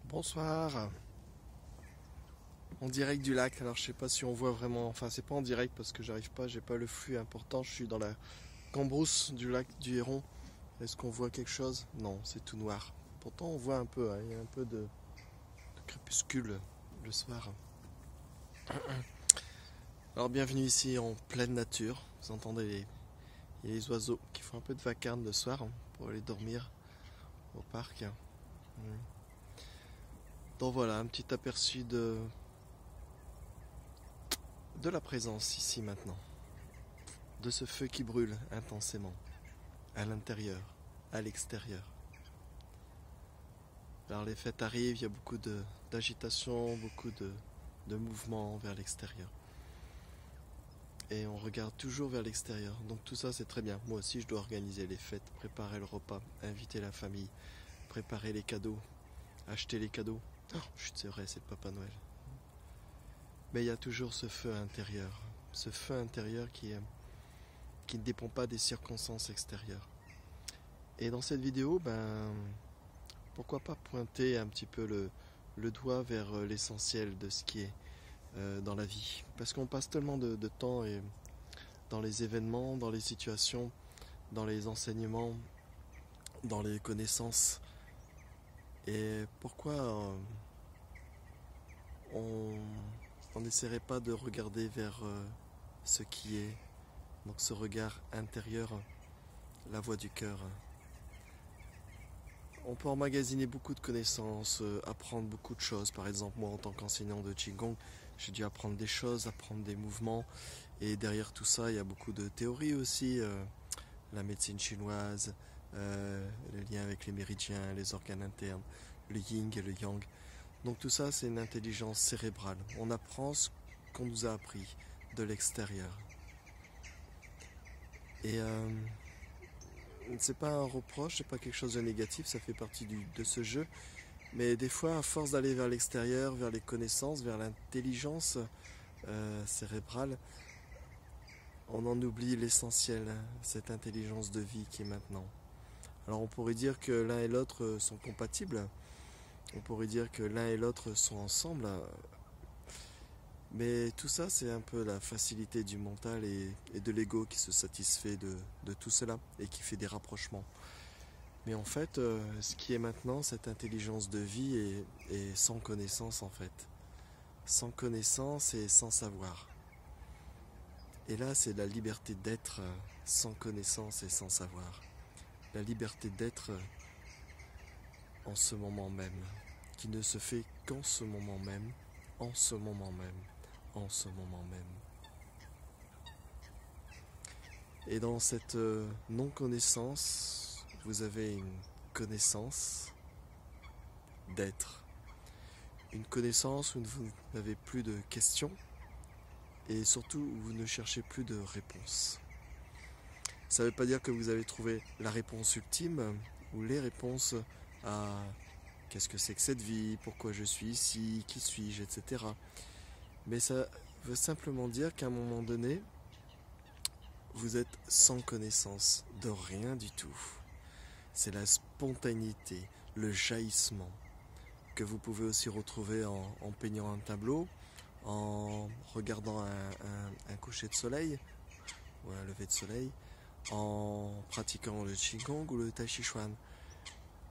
Bonsoir, en direct du lac. Alors je sais pas si on voit vraiment, enfin c'est pas en direct parce que j'arrive pas, j'ai pas le flux important, je suis dans la cambrousse du lac du Héron. Est-ce qu'on voit quelque chose? Non, c'est tout noir. Pourtant on voit un peu, hein, il y a un peu de crépuscule le soir. Alors bienvenue ici en pleine nature, vous entendez il y a les oiseaux qui font un peu de vacarme le soir pour aller dormir au parc. Donc voilà, un petit aperçu de la présence ici maintenant, de ce feu qui brûle intensément, à l'intérieur, à l'extérieur. Alors les fêtes arrivent, il y a beaucoup d'agitation, beaucoup de mouvements vers l'extérieur. Et on regarde toujours vers l'extérieur. Donc tout ça c'est très bien. Moi aussi je dois organiser les fêtes, préparer le repas, inviter la famille, préparer les cadeaux, acheter les cadeaux. Oh, chut, c'est vrai, c'est le Papa Noël. Mais il y a toujours ce feu intérieur. Ce feu intérieur qui ne dépend pas des circonstances extérieures. Et dans cette vidéo, pourquoi pas pointer un petit peu le doigt vers l'essentiel de ce qui est dans la vie. Parce qu'on passe tellement de temps dans les événements, dans les situations, dans les enseignements, dans les connaissances. Et pourquoi on n'essaierait pas de regarder vers ce qui est, donc ce regard intérieur, la voix du cœur. On peut emmagasiner beaucoup de connaissances, apprendre beaucoup de choses. Par exemple, moi en tant qu'enseignant de Qigong, j'ai dû apprendre des choses, apprendre des mouvements. Et derrière tout ça, il y a beaucoup de théories aussi. La médecine chinoise, le lien avec les méridiens, les organes internes, le yin et le yang. Donc tout ça, c'est une intelligence cérébrale. On apprend ce qu'on nous a appris de l'extérieur. Et c'est pas un reproche, c'est pas quelque chose de négatif, ça fait partie de ce jeu. Mais des fois, à force d'aller vers l'extérieur, vers les connaissances, vers l'intelligence cérébrale, on en oublie l'essentiel, cette intelligence de vie qui est maintenant. Alors on pourrait dire que l'un et l'autre sont compatibles, on pourrait dire que l'un et l'autre sont ensemble, mais tout ça c'est un peu la facilité du mental et de l'ego qui se satisfait de tout cela et qui fait des rapprochements. Mais en fait, ce qui est maintenant, cette intelligence de vie est sans connaissance en fait. Sans connaissance et sans savoir. Et là, c'est la liberté d'être sans connaissance et sans savoir. La liberté d'être en ce moment même, qui ne se fait qu'en ce moment même, en ce moment même, en ce moment même. Et dans cette non-connaissance, vous avez une connaissance d'être. Une connaissance où vous n'avez plus de questions et surtout où vous ne cherchez plus de réponses. Ça ne veut pas dire que vous avez trouvé la réponse ultime ou les réponses à qu'est-ce que c'est que cette vie, pourquoi je suis ici, qui suis-je, etc. Mais ça veut simplement dire qu'à un moment donné, vous êtes sans connaissance de rien du tout. C'est la spontanéité, le jaillissement, que vous pouvez aussi retrouver en peignant un tableau, en regardant un coucher de soleil ou un lever de soleil, en pratiquant le Qigong ou le Tai Chi Chuan.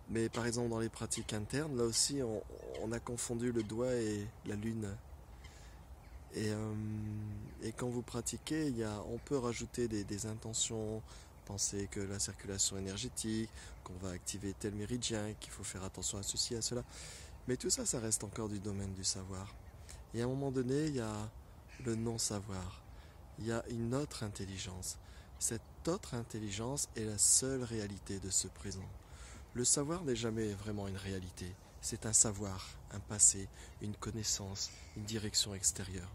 Mais par exemple dans les pratiques internes, là aussi on a confondu le doigt et la lune. Et quand vous pratiquez, on peut rajouter des intentions, penser que la circulation énergétique, qu'on va activer tel méridien, qu'il faut faire attention à ceci, à cela. Mais tout ça, ça reste encore du domaine du savoir. Et à un moment donné, il y a le non-savoir. Il y a une autre intelligence. Cette autre intelligence est la seule réalité de ce présent. Le savoir n'est jamais vraiment une réalité. C'est un savoir, un passé, une connaissance, une direction extérieure.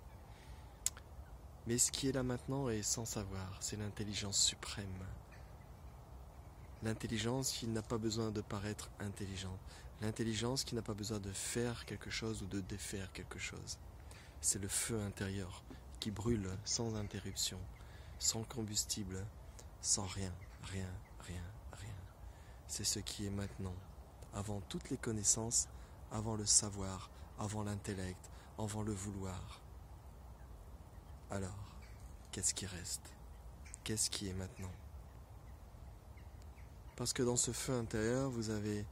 Mais ce qui est là maintenant est sans savoir, c'est l'intelligence suprême. L'intelligence qui n'a pas besoin de paraître intelligente. L'intelligence qui n'a pas besoin de faire quelque chose ou de défaire quelque chose. C'est le feu intérieur qui brûle sans interruption, sans combustible, sans rien, rien, rien, rien. C'est ce qui est maintenant, avant toutes les connaissances, avant le savoir, avant l'intellect, avant le vouloir. Alors, qu'est-ce qui reste? Qu'est-ce qui est maintenant? Parce que dans ce feu intérieur, vous avez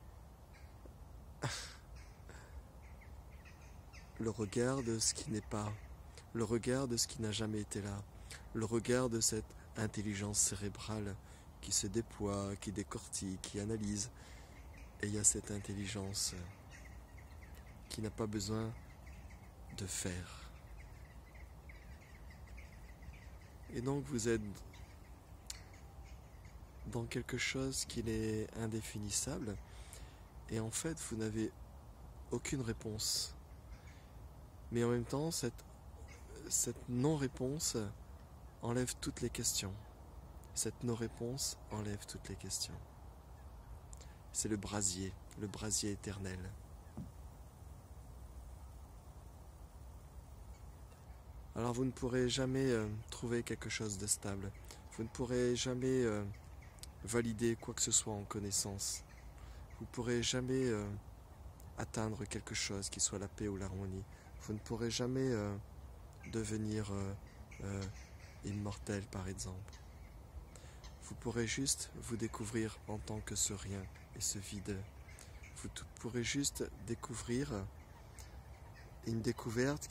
le regard de ce qui n'est pas, le regard de ce qui n'a jamais été là, le regard de cette intelligence cérébrale qui se déploie, qui décortique, qui analyse. Et il y a cette intelligence qui n'a pas besoin de faire. Et donc vous êtes dans quelque chose qui est indéfinissable et en fait vous n'avez aucune réponse. Mais en même temps, cette non-réponse enlève toutes les questions. Cette non-réponse enlève toutes les questions. C'est le brasier éternel. Alors vous ne pourrez jamais trouver quelque chose de stable. Vous ne pourrez jamais valider quoi que ce soit en connaissance. Vous ne pourrez jamais atteindre quelque chose qui soit la paix ou l'harmonie. Vous ne pourrez jamais devenir immortel par exemple. Vous pourrez juste vous découvrir en tant que ce rien et ce vide. Vous pourrez juste découvrir une découverte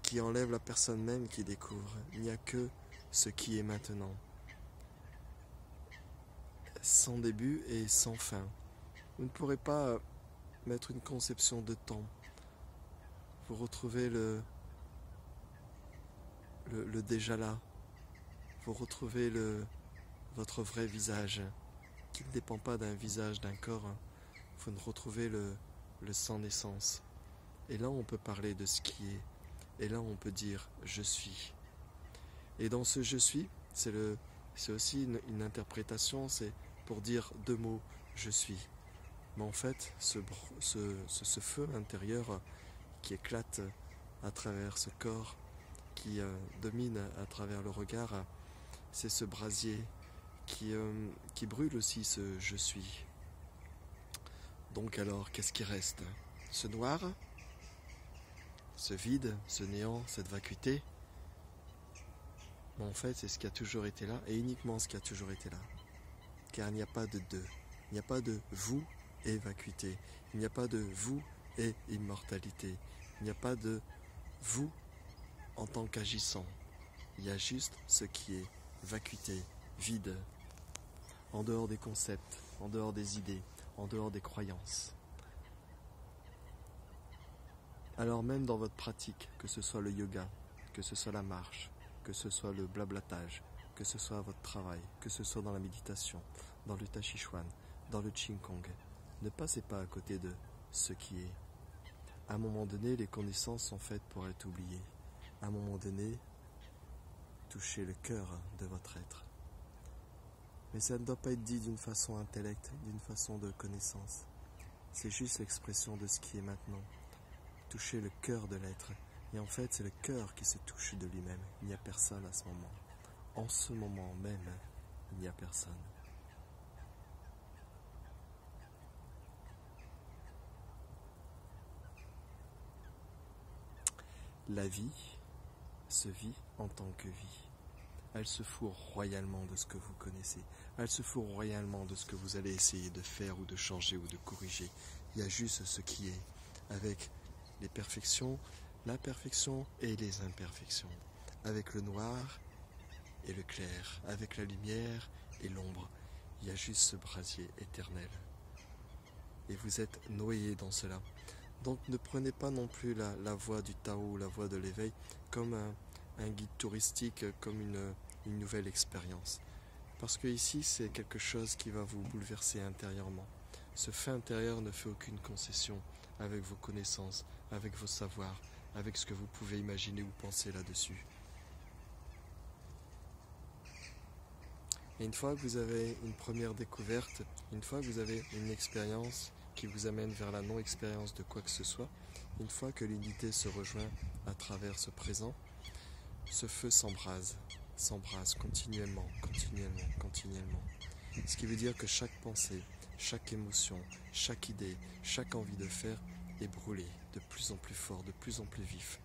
qui enlève la personne même qui découvre. Il n'y a que ce qui est maintenant. Sans début et sans fin. Vous ne pourrez pas mettre une conception de temps. Vous retrouvez le déjà là. Vous retrouvez votre vrai visage, qui ne dépend pas d'un visage, d'un corps. Vous retrouvez le sans naissance. Et là, on peut parler de ce qui est. Et là, on peut dire « je suis ». Et dans ce « je suis », c'est aussi une interprétation, c'est pour dire deux mots « je suis ». Mais en fait, ce feu intérieur qui éclate à travers ce corps, qui domine à travers le regard, c'est ce brasier qui brûle aussi ce « je suis ». Donc alors, qu'est-ce qui reste? Ce noir? Ce vide, ce néant, cette vacuité? Mais en fait, c'est ce qui a toujours été là, et uniquement ce qui a toujours été là. Car il n'y a pas de deux. Il n'y a pas de vous et vacuité. Il n'y a pas de vous et immortalité. Il n'y a pas de vous en tant qu'agissant. Il y a juste ce qui est vacuité, vide, en dehors des concepts, en dehors des idées, en dehors des croyances. Alors même dans votre pratique, que ce soit le yoga, que ce soit la marche, que ce soit le blablatage, que ce soit votre travail, que ce soit dans la méditation, dans le tai chi chuan, dans le qigong, ne passez pas à côté de ce qui est. À un moment donné, les connaissances sont faites pour être oubliées. À un moment donné, touchez le cœur de votre être. Mais ça ne doit pas être dit d'une façon intellect, d'une façon de connaissance. C'est juste l'expression de ce qui est maintenant. Toucher le cœur de l'être. Et en fait, c'est le cœur qui se touche de lui-même. Il n'y a personne à ce moment. En ce moment même, il n'y a personne. La vie se vit en tant que vie. Elle se fout royalement de ce que vous connaissez. Elle se fout royalement de ce que vous allez essayer de faire ou de changer ou de corriger. Il y a juste ce qui est, avec les perfections, l'imperfection et les imperfections, avec le noir et le clair, avec la lumière et l'ombre. Il y a juste ce brasier éternel. Et vous êtes noyé dans cela. Donc ne prenez pas non plus la voie du Tao ou la voie de l'éveil comme un guide touristique, comme une nouvelle expérience. Parce que ici, c'est quelque chose qui va vous bouleverser intérieurement. Ce fait intérieur ne fait aucune concession avec vos connaissances, avec vos savoirs, avec ce que vous pouvez imaginer ou penser là-dessus. Et une fois que vous avez une première découverte, une fois que vous avez une expérience qui vous amène vers la non-expérience de quoi que ce soit, une fois que l'unité se rejoint à travers ce présent, ce feu s'embrase continuellement. Ce qui veut dire que chaque pensée, chaque émotion, chaque idée, chaque envie de faire et brûler de plus en plus fort, de plus en plus vif.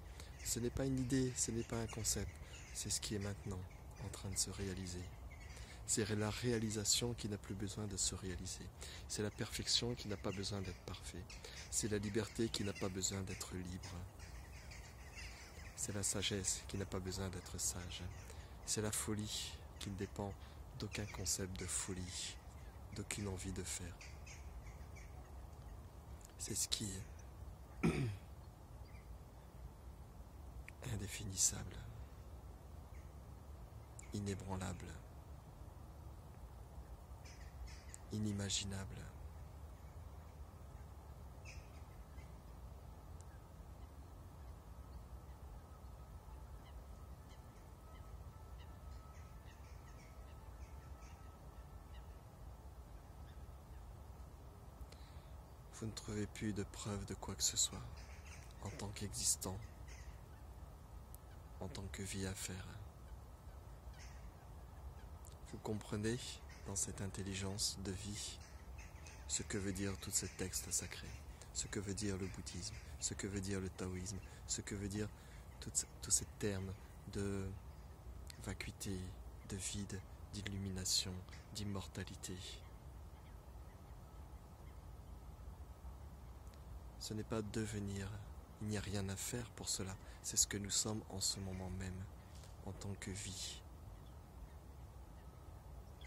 Ce n'est pas une idée, ce n'est pas un concept, c'est ce qui est maintenant en train de se réaliser. C'est la réalisation qui n'a plus besoin de se réaliser. C'est la perfection qui n'a pas besoin d'être parfait. C'est la liberté qui n'a pas besoin d'être libre. C'est la sagesse qui n'a pas besoin d'être sage. C'est la folie qui ne dépend d'aucun concept de folie, d'aucune envie de faire. C'est ce qui est indéfinissable, inébranlable, inimaginable. Vous ne trouvez plus de preuves de quoi que ce soit en tant qu'existant, en tant que vie à faire. Vous comprenez dans cette intelligence de vie ce que veut dire tout ce texte sacré, ce que veut dire le bouddhisme, ce que veut dire le taoïsme, ce que veut dire tous ces termes de vacuité, de vide, d'illumination, d'immortalité. Ce n'est pas devenir, il n'y a rien à faire pour cela, c'est ce que nous sommes en ce moment même, en tant que vie.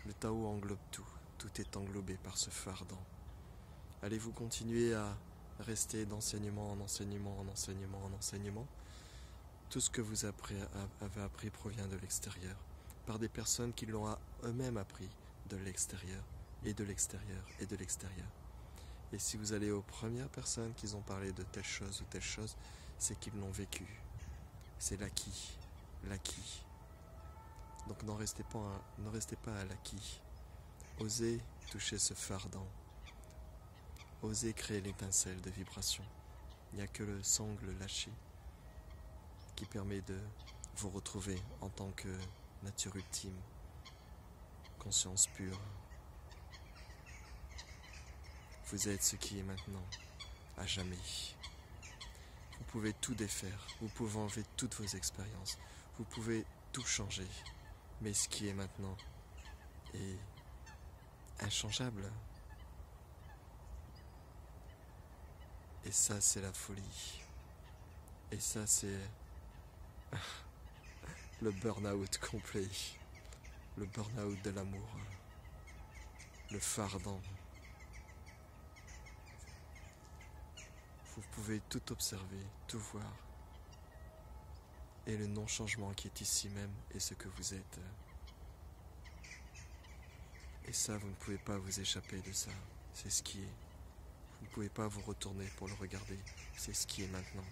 Le Tao englobe tout, tout est englobé par ce feu ardent. Allez-vous continuer à rester d'enseignement en enseignement, en enseignement, en enseignement? Tout ce que vous avez appris provient de l'extérieur, par des personnes qui l'ont eux-mêmes appris de l'extérieur, et de l'extérieur, et de l'extérieur. Et si vous allez aux premières personnes qui ont parlé de telle chose ou telle chose, c'est qu'ils l'ont vécu. C'est l'acquis, l'acquis. Donc ne restez pas à l'acquis. Osez toucher ce feu ardent. Osez créer l'étincelle de vibration. Il n'y a que le sangle lâché qui permet de vous retrouver en tant que nature ultime, conscience pure. Vous êtes ce qui est maintenant, à jamais. Vous pouvez tout défaire, vous pouvez enlever toutes vos expériences, vous pouvez tout changer. Mais ce qui est maintenant est inchangeable. Et ça, c'est la folie. Et ça, c'est le burn-out complet. Le burn-out de l'amour. Le fardant. Vous pouvez tout observer, tout voir. Et le non-changement qui est ici même est ce que vous êtes. Et ça, vous ne pouvez pas vous échapper de ça. C'est ce qui est. Vous ne pouvez pas vous retourner pour le regarder. C'est ce qui est maintenant.